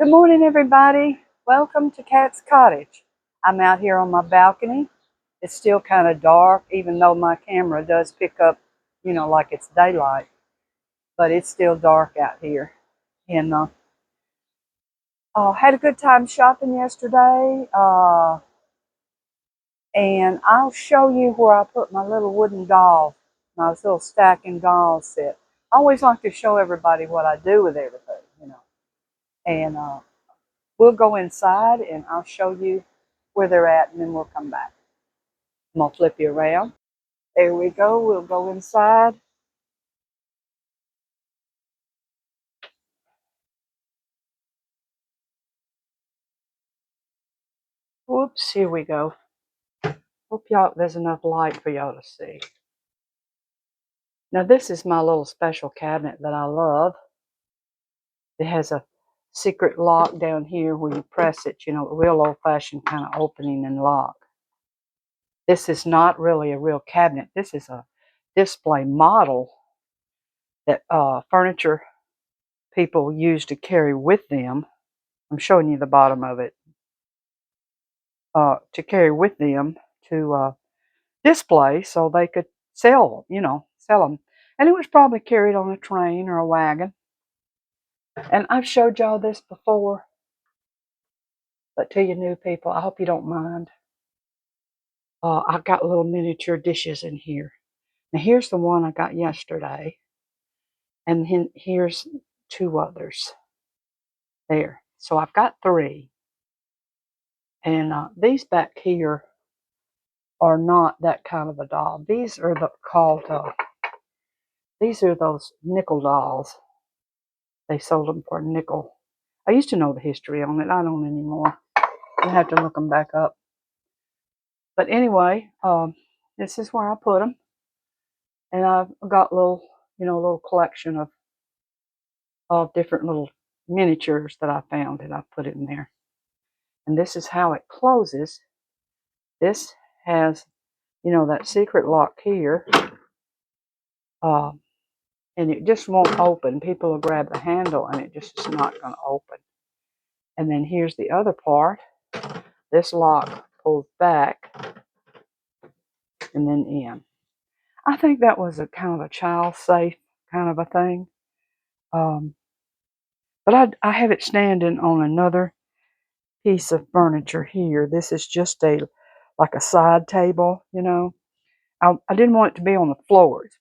Good morning, everybody. Welcome to Cat's Cottage. I'm out here on my balcony. It's still kind of dark, even though my camera does pick up, like it's daylight. But it's still dark out here. And had a good time shopping yesterday. And I'll show you where I put my little wooden doll, my little stacking doll set. I always like to show everybody what I do with everything. And we'll go inside and I'll show you where they're at, and then we'll come back. I'm going to flip you around. There we go. We'll go inside. Whoops, here we go. Hope there's enough light for y'all to see. Now this is my little special cabinet that I love. It has a secret lock down here where you press it, a real old-fashioned kind of opening and lock. This is not really a real cabinet. This is a display model that furniture people use to carry with them. I'm showing you the bottom of it. To carry with them to display so they could sell them. And it was probably carried on a train or a wagon. And I've showed y'all this before, but to you new people, I hope you don't mind. I've got little miniature dishes in here. Now here's the one I got yesterday, and then here's two others there. So I've got three. And these back here are not that kind of a doll. These are these are those nickel dolls. They sold them for a nickel. I used to know the history on it. I don't anymore. I have to look them back up. But anyway, this is where I put them. And I've got little collection of different little miniatures that I found, and I put it in there. And this is how it closes. This has, that secret lock here. And it just won't open. People will grab the handle and it just is not going to open. And then here's the other part. This lock pulls back and then in. I think that was a kind of a child safe kind of a thing. But I have it standing on another piece of furniture here. This is just like a side table, I didn't want it to be on the floor. It's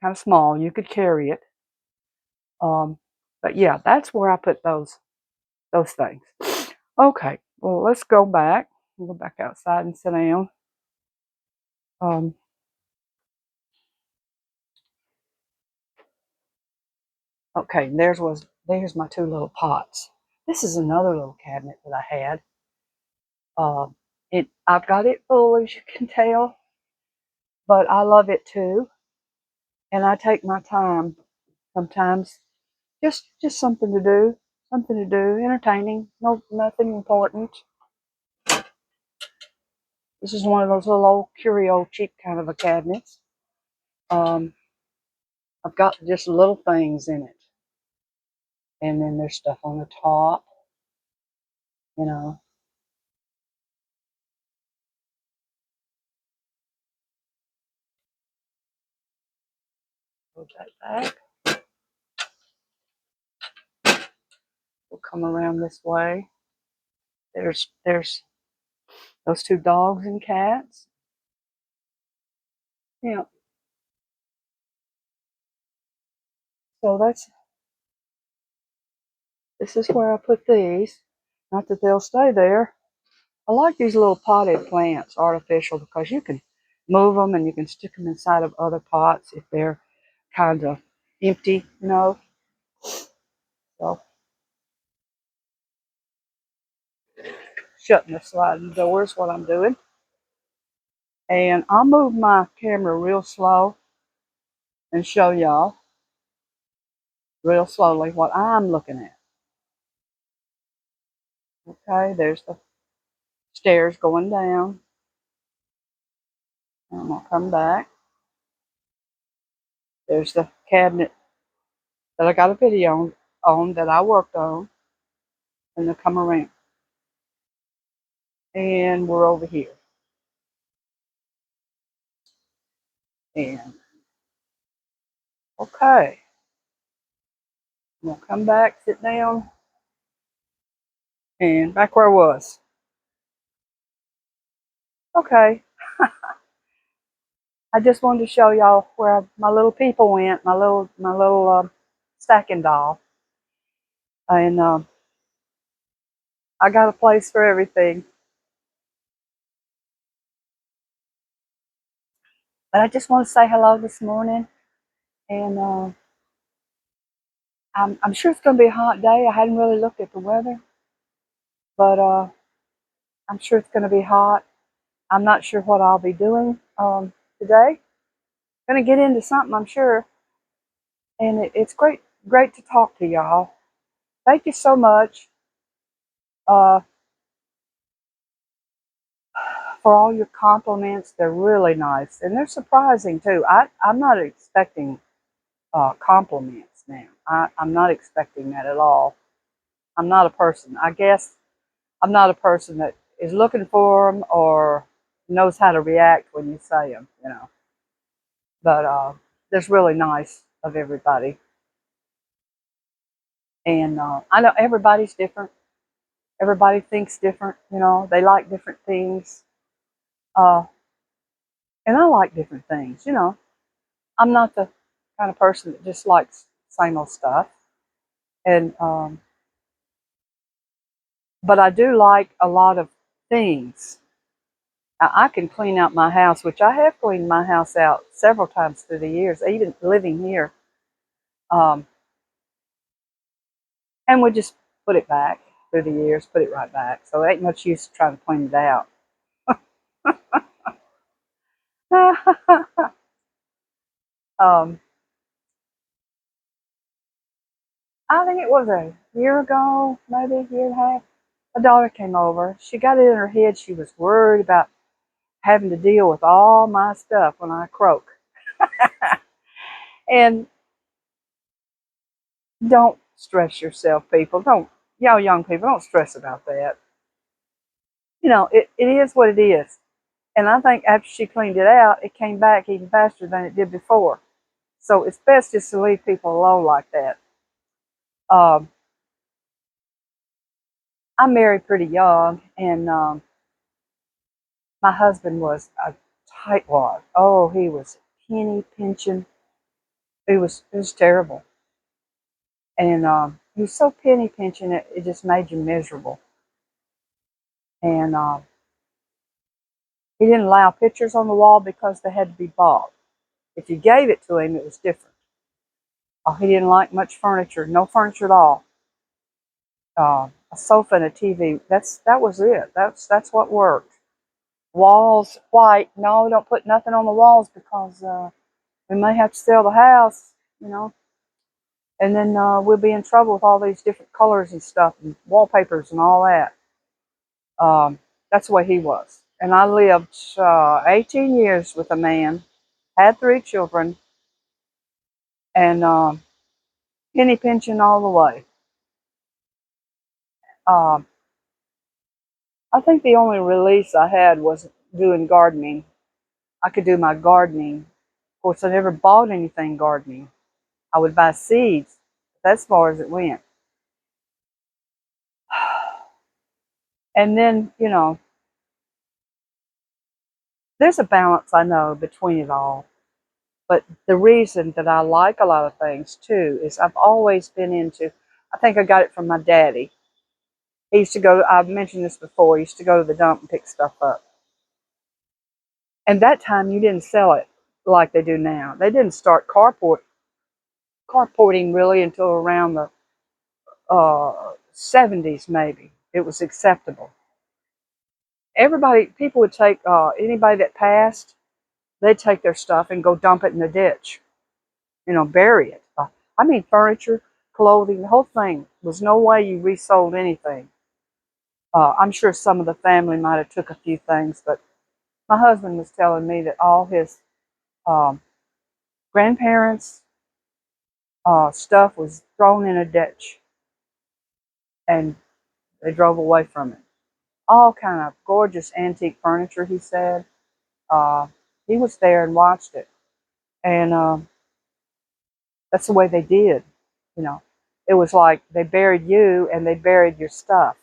kind of small. You could carry it. But yeah, that's where I put those things. Okay, well, let's go back. We'll go back outside and sit down. Okay, there's my two little pots. This is another little cabinet that I had. I've got it full, as you can tell, but I love it too, and I take my time sometimes. Just something to do, entertaining. No, nothing important. This is one of those little old curio cheap kind of a cabinets. I've got just little things in it, and then there's stuff on the top, you know. Put that back. We'll come around this way. There's those two dogs and cats. Yeah. So this is where I put these. Not that they'll stay there. I like these little potted plants, artificial, because you can move them and you can stick them inside of other pots if they're kind of empty, So shutting the sliding door is what I'm doing. And I'll move my camera real slow and show y'all real slowly what I'm looking at. Okay, there's the stairs going down. And I'm going to come back. There's the cabinet that I got a video on that I worked on. and they'll come around. And we're over here. And okay, I'm gonna come back, sit down, and back where I was. Okay, I just wanted to show y'all where my little people went, my little stacking doll, and I got a place for everything. But I just want to say hello this morning, and I'm sure it's going to be a hot day. I hadn't really looked at the weather, but I'm sure it's going to be hot. I'm not sure what I'll be doing today. Going to get into something, I'm sure, and it's great to talk to y'all. Thank you so much uh, for all your compliments. They're really nice, and they're surprising too. I'm not expecting compliments now. I'm not expecting that at all. I'm not a person. I guess I'm not a person that is looking for them or knows how to react when you say them, you know. But that's really nice of everybody. And I know everybody's different. Everybody thinks different, you know. They like different things. Uh, and I like different things, you know. I'm not the kind of person that just likes same old stuff. And but I do like a lot of things. I can clean out my house, which I have cleaned my house out several times through the years, even living here. Um, and we just put it back through the years, put it right back. So it ain't much use trying to clean it out. um, I think it was a year ago, maybe a year and a half. A daughter came over. She got it in her head she was worried about having to deal with all my stuff when I croak. And don't stress yourself, people. Don't, y'all young people, don't stress about that. You know, it is what it is. And I think after she cleaned it out, it came back even faster than it did before. So it's best just to leave people alone like that. Um, I married pretty young, and my husband was a tightwad. Oh, he was penny pinching. It was terrible, and he was so penny pinching it just made you miserable. And he didn't allow pictures on the wall because they had to be bought. If you gave it to him, it was different. He didn't like much furniture, no furniture at all. A sofa and a TV. That was it. That's what worked. Walls white. No, don't put nothing on the walls because we may have to sell the house. You know, and then we'll be in trouble with all these different colors and stuff and wallpapers and all that. That's the way he was. And I lived 18 years with a man, had 3 children, and penny pinching all the way. Um, I think the only release I had was doing gardening. I could do my gardening. Of course, I never bought anything gardening. I would buy seeds. That's as far as it went. And then, you know, there's a balance, I know, between it all. But the reason that I like a lot of things too is I've always been into, I think I got it from my daddy. He used to go, I've mentioned this before, he used to go to the dump and pick stuff up. And that time you didn't sell it like they do now. They didn't start carporting really until around the 70s maybe. It was acceptable. People would take, anybody that passed, they'd take their stuff and go dump it in the ditch, you know, bury it. I mean, furniture, clothing, the whole thing. There was no way you resold anything. I'm sure some of the family might have took a few things, but my husband was telling me that all his um, grandparents' stuff was thrown in a ditch, and They drove away from it. All kind of gorgeous antique furniture, he said. Uh, he was there and watched it. And that's the way they did, you know. It was like they buried you and they buried your stuff.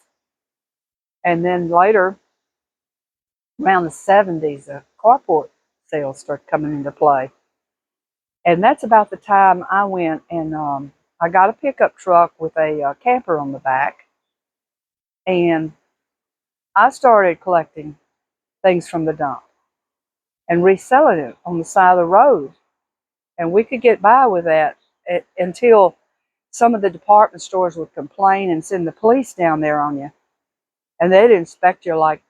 And then later, around the 70s, the carport sales started coming into play. And that's about the time I went and I got a pickup truck with a camper on the back. And I started collecting things from the dump and reselling it on the side of the road. And we could get by with that until some of the department stores would complain and send the police down there on you. And they'd inspect you like,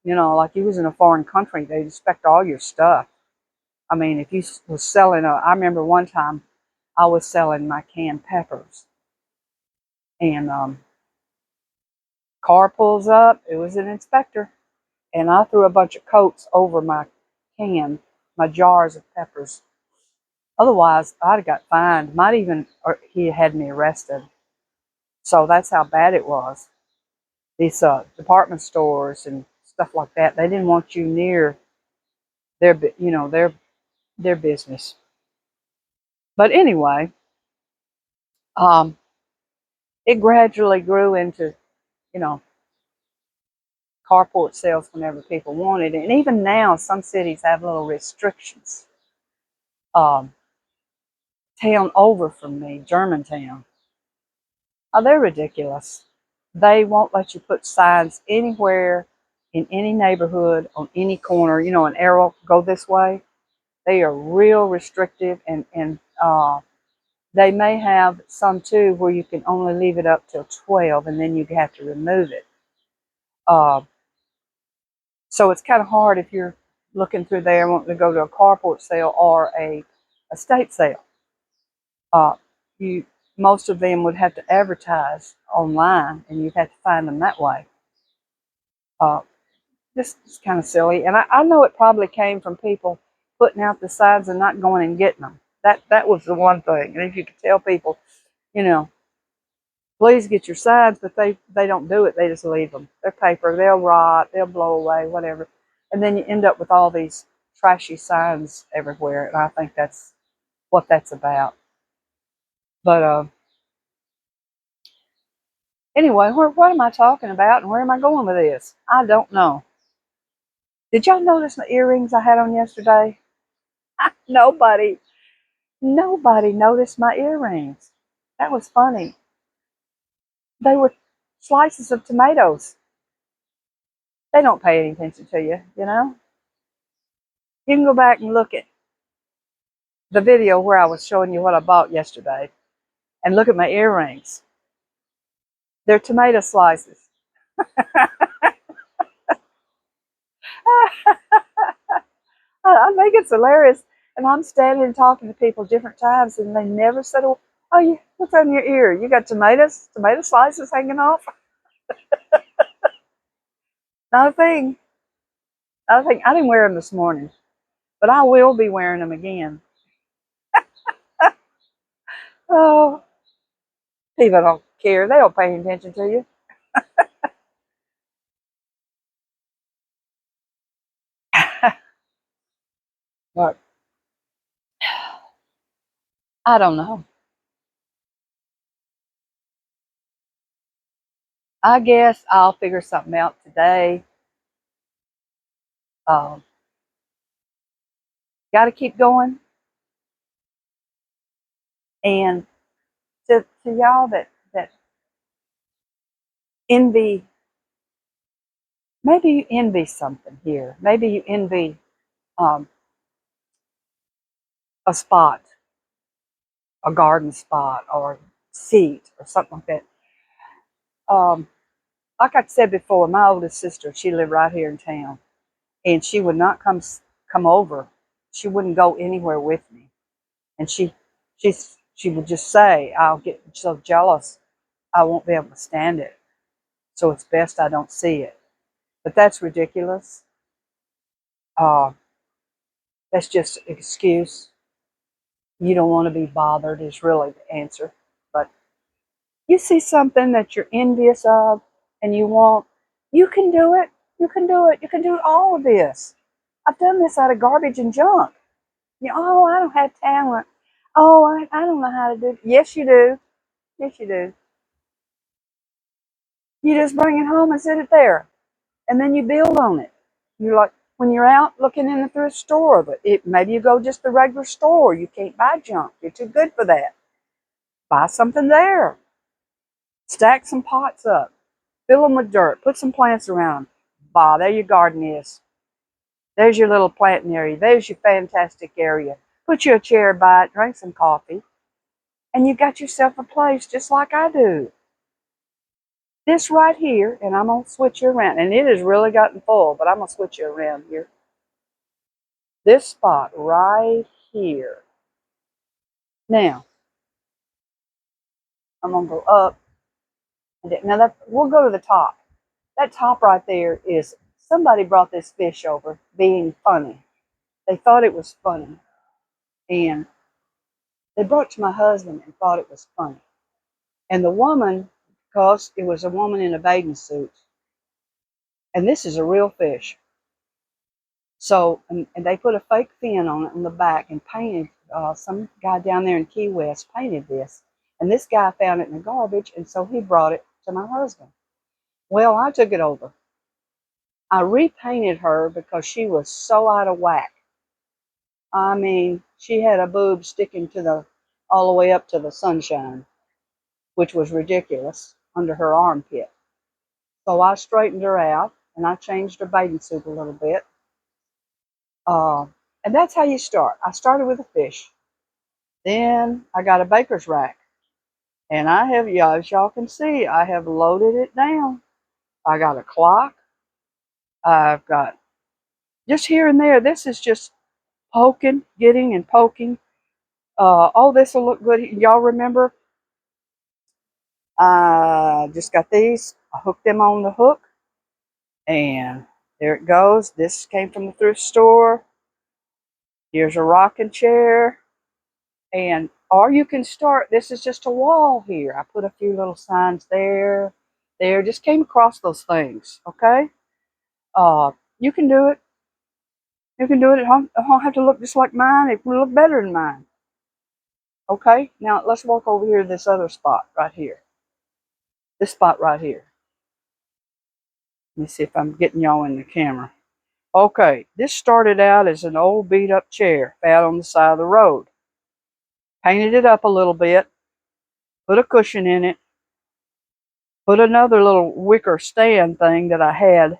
like you was in a foreign country. They'd inspect all your stuff. I mean, if you was selling I remember one time I was selling my canned peppers. And car pulls up, it was an inspector. And I threw a bunch of coats over my jars of peppers. Otherwise, I'd have got fined. Or he had me arrested. So that's how bad it was. These department stores and stuff like that, they didn't want you near their business. But anyway, it gradually grew into, you know, carport sales whenever people wanted it. And even now, some cities have little restrictions. Town over from me, Germantown. Oh, they're ridiculous. They won't let you put signs anywhere in any neighborhood on any corner. An arrow go this way. They are real restrictive, and they may have some too where you can only leave it up till 12, and then you have to remove it. So it's kind of hard if you're looking through there wanting to go to a carport sale or a estate sale. Most of them would have to advertise online, and you'd have to find them that way. This is kind of silly, and I know it probably came from people putting out the signs and not going and getting them. That was the one thing. And if you could tell people, please get your signs, but they don't do it. They just leave them. They're paper. They'll rot. They'll blow away. Whatever. And then you end up with all these trashy signs everywhere. And I think that's what that's about. But anyway, what am I talking about, and where am I going with this? I don't know. Did y'all notice the earrings I had on yesterday? Nobody noticed my earrings. That was funny. They were slices of tomatoes. They don't pay any attention to you, You can go back and look at the video where I was showing you what I bought yesterday and look at my earrings. They're tomato slices. I think it's hilarious. And I'm standing and talking to people different times, and they never said, "Oh, yeah, what's on your ear? You got tomato slices hanging off?" Not a thing. I didn't wear them this morning, but I will be wearing them again. Oh, people don't care. They don't pay any attention to you. But I don't know. I guess I'll figure something out today. Um, Got to keep going. And to y'all that envy, maybe you envy something here. Maybe you envy um, a spot, a garden spot, or seat, or something like that. Like I said before, my oldest sister, she lived right here in town, and she would not come over. She wouldn't go anywhere with me, and she would just say, "I'll get so jealous, I won't be able to stand it. So it's best I don't see it." But that's ridiculous. Uh, that's just an excuse. You don't want to be bothered is really the answer. But you see something that you're envious of, and you can do it. You can do it. You can do all of this. I've done this out of garbage and junk. Oh, I don't have talent. Oh, I don't know how to do it. Yes, you do. Yes, you do. You just bring it home and sit it there, and then you build on it. You like when you're out looking in the thrift store, but maybe you go just the regular store. You can't buy junk. You're too good for that. Buy something there. Stack some pots up. Fill them with dirt. Put some plants around them. Bah, there your garden is. There's your little planting area. There's your fantastic area. Put you a chair by it, drink some coffee, and you got yourself a place just like I do. This right here, and I'm going to switch you around, and it has really gotten full, but I'm going to switch you around here. This spot right here. Now, I'm going to go up. Now, we'll go to the top. That top right there is, somebody brought this fish over being funny. They thought it was funny. And they brought it to my husband and thought it was funny. And the woman, because it was a woman in a bathing suit, and this is a real fish. So, and they put a fake fin on it on the back and painted, some guy down there in Key West painted this. And this guy found it in the garbage, and so he brought it to my husband. Well, I took it over. I repainted her because she was so out of whack. I mean, she had a boob sticking to all the way up to the sunshine, which was ridiculous, under her armpit. So I straightened her out, and I changed her bathing suit a little bit. And that's how you start. I started with a fish. Then I got a baker's rack. And I have, yeah, as y'all can see, I have loaded it down. I got a clock. I've got just here and there. This is just poking, getting and poking. Oh, this will look good. Y'all remember? I just got these. I hooked them on the hook. And there it goes. This came from the thrift store. Here's a rocking chair. And, or you can start, this is just a wall here. I put a few little signs there. Just came across those things, okay? You can do it. You can do it. It don't have to look just like mine. It will look better than mine. Okay, now let's walk over here to this other spot right here. This spot right here. Let me see if I'm getting y'all in the camera. Okay, this started out as an old beat up chair found on the side of the road. Painted it up a little bit, put a cushion in it, put another little wicker stand thing that I had.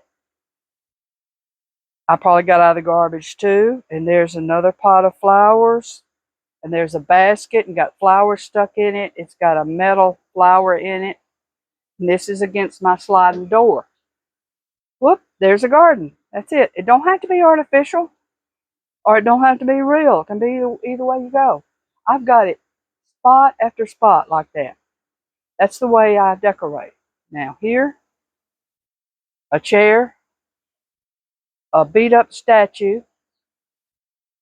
I probably got out of the garbage too. And there's another pot of flowers. And there's a basket and got flowers stuck in it. It's got a metal flower in it. And this is against my sliding door. Whoop, there's a garden. That's it. It don't have to be artificial, or it don't have to be real. It can be either way you go. I've got it spot after spot like that. That's the way I decorate. Now here, a chair, a beat up statue,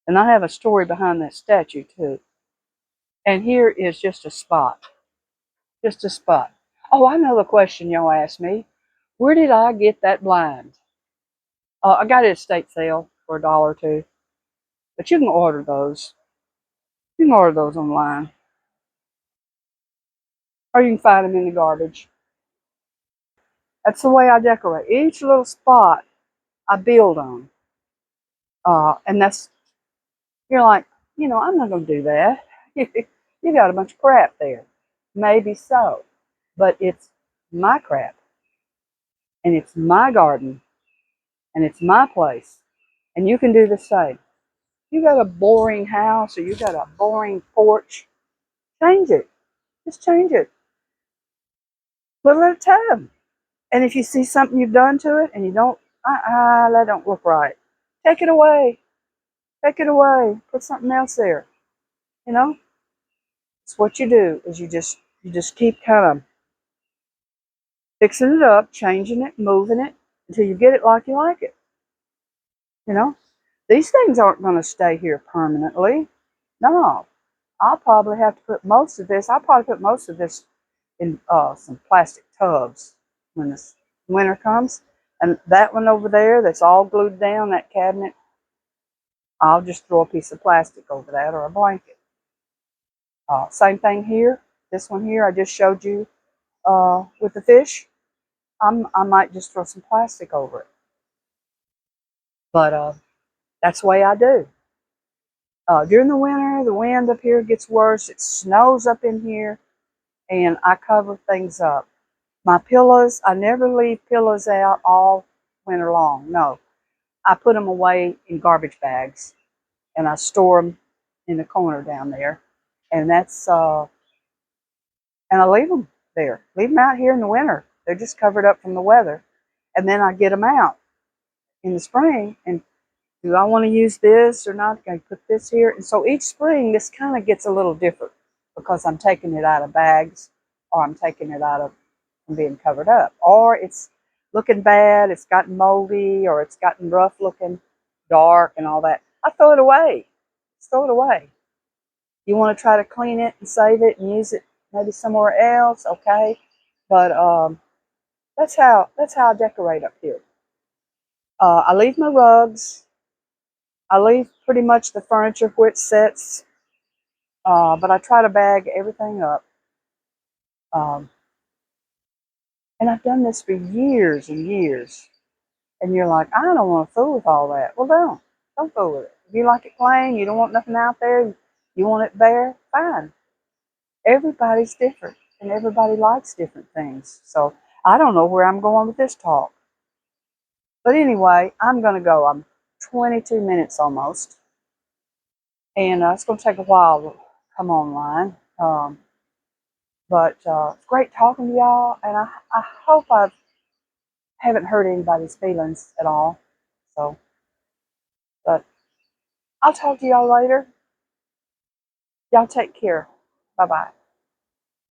and I have a story behind that statue too. And here is just a spot. Just a spot. Oh, I know the question y'all asked me. Where did I get that blind? I got it at a estate sale for $1 or $2. But you can order those. You can order those online. Or you can find them in the garbage. That's the way I decorate. Each little spot I build on. And that's, you're like, I'm not going to do that. You got a bunch of crap there. Maybe so. But it's my crap. And it's my garden. And it's my place. And you can do the same. You got a boring house or you got a boring porch, change it. Just change it. Little at a time. And if you see something you've done to it and you don't, that don't look right, take it away. Take it away. Put something else there. It's what you do is you just keep kind of fixing it up, changing it, moving it until you get it like you like it. These things aren't going to stay here permanently. No, I'll probably have to put most of this. I'll probably put most of this in some plastic tubs when Winter comes, and that one over there that's all glued down, that cabinet, I'll just throw a piece of plastic over that or a blanket. Same thing here. This one here I just showed you with the fish. I might just throw some plastic over it. But that's the way I do. During the winter, the wind up here gets worse. It snows up in here, and I cover things up. My pillows, I never leave pillows out all winter long. No, I put them away in garbage bags, and I store them in the corner down there. And and I leave them there. Leave them out here in the winter. They're just covered up from the weather. And then I get them out in the spring and do I want to use this or not? Can I put this here? And so each spring, this kind of gets a little different because I'm taking it out of bags or I'm taking it out of being covered up. Or it's looking bad, it's gotten moldy, or it's gotten rough looking, dark, and all that. I throw it away. Just throw it away. You want to try to clean it and save it and use it maybe somewhere else, okay? But that's how I decorate up here. I leave my rugs. I leave pretty much the furniture where it sits, but I try to bag everything up. Um, and I've done this for years and years. And you're like, I don't want to fool with all that. Well, don't fool with it. If you like it plain, you don't want nothing out there, you want it bare, fine. Everybody's different, and everybody likes different things. So I don't know where I'm going with this talk. But anyway, I'm going to go. I'm 22 minutes almost. And it's going to take a while to come online. But it's great talking to y'all, and I hope I haven't hurt anybody's feelings at all. So, but I'll talk to y'all later. Y'all take care. Bye bye.